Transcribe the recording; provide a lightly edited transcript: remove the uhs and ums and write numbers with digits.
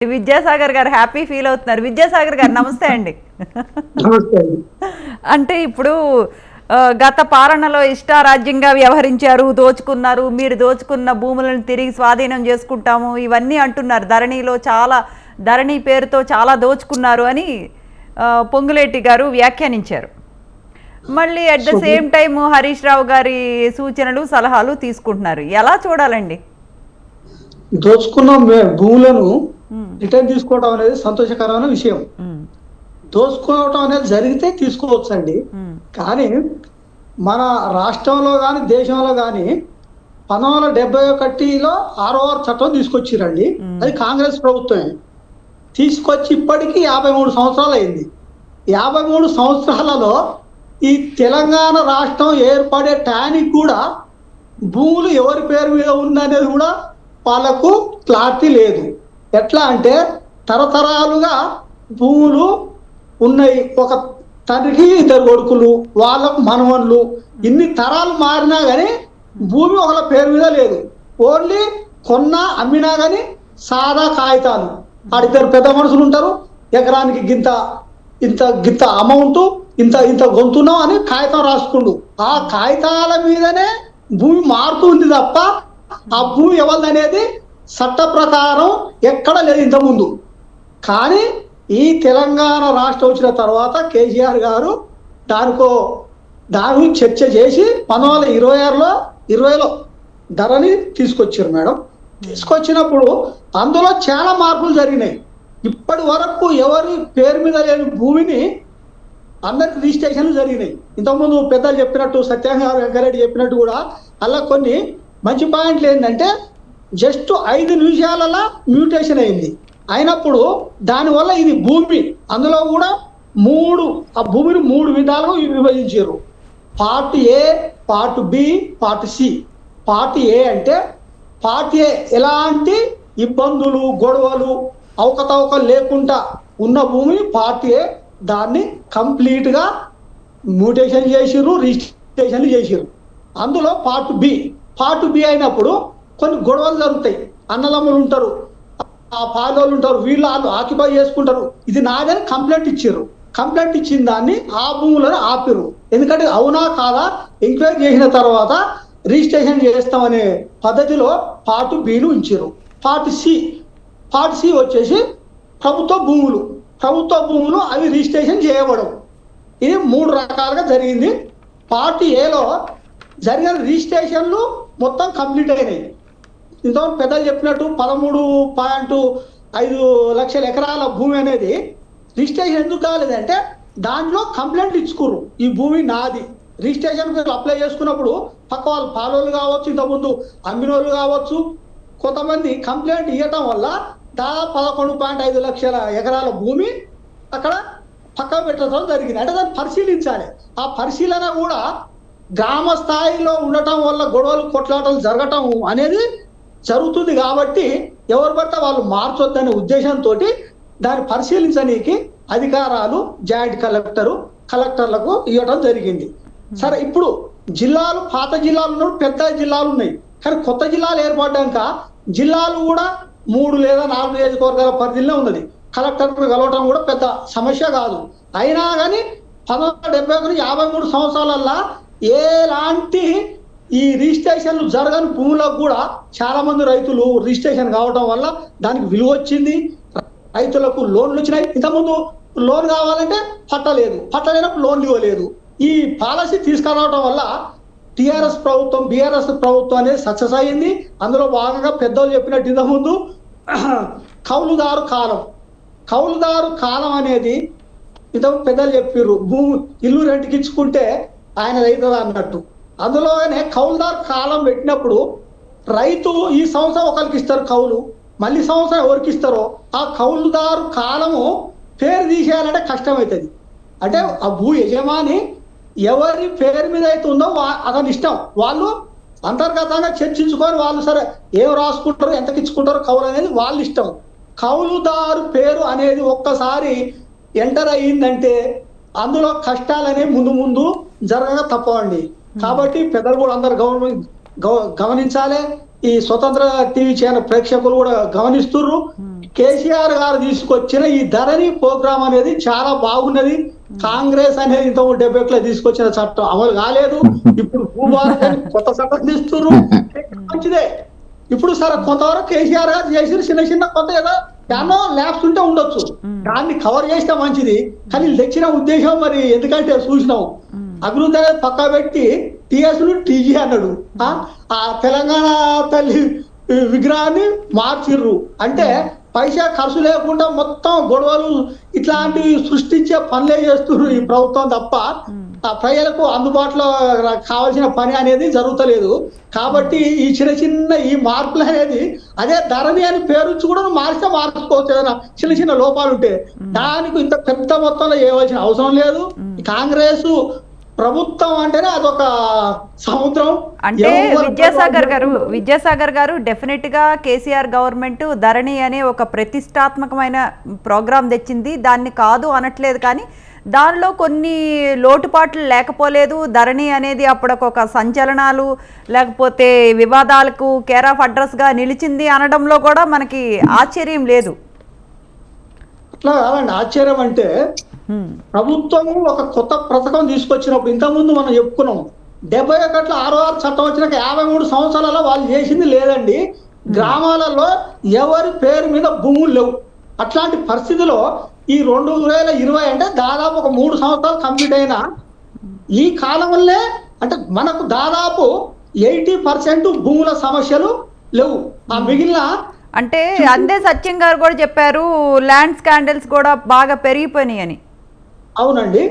విద్యాసాగర్ గారు happy feel అవుతున్నారు. విద్యాసాగర్ గారు నమస్తే అండి. అంటే ఇప్పుడు గత పాలనలో ఇష్టారాజ్యంగా వ్యవహరించారు, దోచుకున్నారు, మీరు దోచుకున్న భూములను తిరిగి స్వాధీనం చేసుకుంటాము ఇవన్నీ అంటున్నారు. ధరణి పేరుతో చాలా దోచుకున్నారు అని పొంగులేటి గారు వ్యాఖ్యానించారు. మళ్ళీ at the same time Harish Rao గారి సూచనలు సలహాలు తీసుకుంటున్నారు. ఎలా చూడాలండి? దోచుకున్న భూములను రిటర్న్ తీసుకోవడం అనేది సంతోషకరమైన విషయం. దోచుకోవటం అనేది జరిగితే తీసుకోవచ్చండి. కానీ మన రాష్ట్రంలో కానీ దేశంలో కానీ 1971లో 6వ చట్టం తీసుకొచ్చిరండి. అది కాంగ్రెస్ ప్రభుత్వమే తీసుకొచ్చి ఇప్పటికీ 53 సంవత్సరాలు అయింది. 53 సంవత్సరాలలో ఈ తెలంగాణ రాష్ట్రం ఏర్పడే టైంకి కూడా భూములు ఎవరి పేరు మీద ఉందనేది కూడా వాళ్ళకు క్లారిటీ లేదు. ఎట్లా అంటే తరతరాలుగా భూములు ఉన్నాయి. ఒక తండ్రికి 2 కొడుకులు, వాళ్ళకు మనవన్లు, ఇన్ని తరాలు మారినా కానీ భూమి ఒకళ్ళ పేరు మీద లేదు. ఓన్లీ కొన్నా అమ్మినా కానీ సాదా కాగితాలు. ఆడిద్దరు పెద్ద మనుషులు ఉంటారు, ఎకరానికి ఇంత అమౌంట్ ఇంత గొంతున్నాం అని కాగితం రాసుకుండు. ఆ కాగితాల మీదనే భూమి మారుతూ ఉంది తప్ప ఆ భూమి ఎవరిదనేది చట్ట ప్రకారం ఎక్కడ లేదు ఇంతకుముందు. కానీ ఈ తెలంగాణ రాష్ట్రం వచ్చిన తర్వాత కేసీఆర్ గారు దాని చర్చ చేసి 1920లో ధరని తీసుకొచ్చారు మేడం. తీసుకొచ్చినప్పుడు అందులో చాలా మార్పులు జరిగినాయి. ఇప్పటి వరకు ఎవరి పేరు మీద లేని భూమిని అందరికి రిజిస్ట్రేషన్లు జరిగినాయి. ఇంతకుముందు పెద్దలు చెప్పినట్టు, సత్యాగ్రహ వెంకరెడ్డి చెప్పినట్టు కూడా అలా కొన్ని మంచి పాయింట్లు ఏంటంటే జస్ట్ 5 నిమిషాలలో మ్యూటేషన్ అయింది. అయినప్పుడు దానివల్ల ఇది భూమి అందులో కూడా ఆ భూమిని 3 విధాలుగా విభజించారు. Part A, part B, part C. Part A అంటే పార్ట్ ఏ ఎలాంటి ఇబ్బందులు, గొడవలు, అవకతవకలు లేకుండా ఉన్న భూమిని పార్ట్ ఏ. దాన్ని కంప్లీట్గా మ్యూటేషన్ చేసిర్రు, రిజిస్ట్రేషన్లు చేసిర్రు. అందులో పార్ట్ బి అయినప్పుడు కొన్ని గొడవలు జరుగుతాయి. అన్నదమ్ములు ఉంటారు, ఆ పాలోళ్ళు ఉంటారు, వాళ్ళు ఆక్యుపై చేసుకుంటారు. ఇది నాదని కంప్లైంట్ ఇచ్చారు. కంప్లైంట్ ఇచ్చిన దాన్ని ఆ భూములను ఆపిరు. ఎందుకంటే అవునా కాదా ఎంక్వైరీ చేసిన తర్వాత రిజిస్ట్రేషన్ చేస్తామనే పద్ధతిలో పార్ట్ బిను ఉంచారు. పార్ట్ సి వచ్చేసి ప్రభుత్వ భూములు అవి రిజిస్ట్రేషన్ చేయబడవు. ఇది 3 రకాలుగా జరిగింది. పార్ట్ ఏలో జరిగిన రిజిస్ట్రేషన్లు మొత్తం కంప్లీట్ అయినాయి. ఇంతకు పెద్దలు చెప్పినట్టు 13.5 లక్షల ఎకరాల భూమి అనేది రిజిస్ట్రేషన్ ఎందుకు కాలేదంటే దాంట్లో కంప్లైంట్ ఇచ్చుకోరు, ఈ భూమి నాది. రిజిస్ట్రేషన్ అప్లై చేసుకున్నప్పుడు పక్క వాళ్ళు పాలోళ్ళు కావచ్చు, ఇంతకుముందు అమ్మినోళ్ళు కావచ్చు, కొంతమంది కంప్లైంట్ ఇవ్వటం వల్ల దాదాపు 11.5 లక్షల ఎకరాల భూమి అక్కడ పక్కన పెట్టడం జరిగింది. అంటే దాన్ని పరిశీలించాలి. ఆ పరిశీలన కూడా గ్రామ స్థాయిలో ఉండటం వల్ల గొడవలు, కొట్లాటలు జరగటం అనేది జరుగుతుంది. కాబట్టి ఎవరు పడితే వాళ్ళు మార్చొద్దనే ఉద్దేశంతో దాన్ని పరిశీలించడానికి అధికారాలు జాయింట్ కలెక్టర్లకు ఇవ్వడం జరిగింది. సరే, ఇప్పుడు జిల్లాలు, పాత జిల్లాలు ఉన్నాయి, పెద్ద జిల్లాలు ఉన్నాయి. కానీ కొత్త జిల్లాలు ఏర్పడ్డాక జిల్లాలు కూడా 3 లేదా 4 నియోజకవర్గాల పరిధిలో ఉన్నది. కలెక్టర్ను కలవటం కూడా పెద్ద సమస్య కాదు. అయినా కానీ 1971 53 సంవత్సరాలల్లా ఎలాంటి ఈ రిజిస్ట్రేషన్లు జరగని భూములకు కూడా చాలా మంది రైతులు రిజిస్ట్రేషన్ కావడం వల్ల దానికి విలువ వచ్చింది. రైతులకు లోన్లు వచ్చినాయి. ఇంతకుముందు లోన్ కావాలంటే పట్టలేనప్పుడు లోన్లు ఇవ్వలేదు. ఈ పాలసీ తీసుకురావడం వల్ల టీఆర్ఎస్ ప్రభుత్వం, బీఆర్ఎస్ ప్రభుత్వం అనేది సక్సెస్ అయ్యింది. అందులో భాగంగా పెద్దలు చెప్పినట్టు ఇంతకుముందు కౌలుదారు కాలం అనేది ఇంతకు పెద్దలు చెప్పారు. ఇల్లు రెంట్కి ఇచ్చుకుంటే ఆయన రైతు అన్నట్టు. అందులోనే కౌలుదారు కాలం పెట్టినప్పుడు రైతు ఈ సంవత్సరం ఒకరికి ఇస్తారు కౌలు, మళ్ళీ సంవత్సరం ఎవరికి ఇస్తారో ఆ కౌలుదారు కాలము పేరు తీసేయాలంటే కష్టమవుతుంది. అంటే ఆ భూ యజమాని ఎవరి పేరు మీద అయితే ఉందో అతని ఇష్టం. వాళ్ళు అంతర్గతంగా చర్చించుకొని వాళ్ళు సరే ఏం రాసుకుంటారు, ఎంతకి ఇచ్చుకుంటారో కౌలు అనేది వాళ్ళ ఇష్టం. కౌలుదారు పేరు అనేది ఒక్కసారి ఎంటర్ అయ్యిందంటే అందులో కష్టాలనే ముందు జరగక తప్పవండి. కాబట్టి పెద్దలు కూడా అందరు గమనించాలి. ఈ స్వతంత్ర టీవీ ఛానల్ ప్రేక్షకులు కూడా గమనిస్తుర్రు. కేసీఆర్ గారు తీసుకొచ్చిన ఈ ధరణి ప్రోగ్రామ్ అనేది చాలా బాగున్నది. కాంగ్రెస్ అనేది ఇంత 70లో తీసుకొచ్చిన చట్టం అమలు కాలేదు. ఇప్పుడు భూభారతి కొత్త చట్టం తీస్తున్నారు, మంచిదే. ఇప్పుడు సరే కొంతవరకు కేసీఆర్ గారు చేసిన చిన్న చిన్న కొంత ఏదో ఎన్నో ల్యాబ్స్ ఉంటే ఉండొచ్చు, దాన్ని కవర్ చేస్తే మంచిది. కానీ వీళ్ళు తెచ్చిన ఉద్దేశం మరి ఎందుకంటే చూసినాం, అభివృద్ధి అనేది పక్కా పెట్టి టీఎస్లు టీజీ అన్నాడు. ఆ తెలంగాణ తల్లి విగ్రహాన్ని మార్చిర్రు అంటే పైసా ఖర్చు లేకుండా మొత్తం గొడవలు ఇట్లాంటివి సృష్టించే పనులే చేస్తున్నారు ఈ ప్రభుత్వం తప్ప ఆ ప్రజలకు అందుబాటులో కావాల్సిన పని అనేది జరుగుతలేదు. కాబట్టి ఈ చిన్న చిన్న ఈ మార్పులు అనేది అదే ధరణి అని పేరు కూడా మార్చితే మార్చుకోవచ్చు ఏదైనా చిన్న చిన్న లోపాలు ఉంటే. దానికి ఇంత పెద్ద మొత్తంలో చేయవలసిన అవసరం లేదు. కాంగ్రెస్ ప్రభుత్వం అంటేనే అదొక సముద్రం. అంటే విద్యాసాగర్ గారు డెఫినెట్ గా కేసీఆర్ గవర్నమెంట్ ధరణి అనే ఒక ప్రతిష్టాత్మకమైన ప్రోగ్రాం తెచ్చింది, దాన్ని కాదు అనట్లేదు. కానీ దానిలో కొన్ని లోటుపాట్లు లేకపోలేదు. ధరణి అనేది అప్పుడొక సంచలనాలు లేకపోతే వివాదాలకు కేర్ ఆఫ్ అడ్రస్గా నిలిచింది అనడంలో కూడా మనకి ఆశ్చర్యం లేదు. అట్లా కాదండి, ఆశ్చర్యం అంటే ప్రభుత్వము ఒక కొత్త పథకం తీసుకొచ్చినప్పుడు ఇంతకుముందు మనం చెప్పుకున్నాం 71 6 చట్టం వచ్చినాక 53 సంవత్సరాలలో వాళ్ళు చేసింది లేదండి. గ్రామాలలో ఎవరి పేరు మీద భూములు లేవు. అట్లాంటి పరిస్థితిలో ఈ 2020 అంటే దాదాపు ఒక 3 సంవత్సరాలు కంప్లీట్ అయిన ఈ కాలం వల్లే అంటే మనకు దాదాపు 80% భూముల సమస్యలు లేవు. ఆ మిగిలిన అంటే అందే సత్యం గారు కూడా చెప్పారు ల్యాండ్ స్కాండల్స్ కూడా బాగా పెరిగిపోయినాయి అని. అవునండి.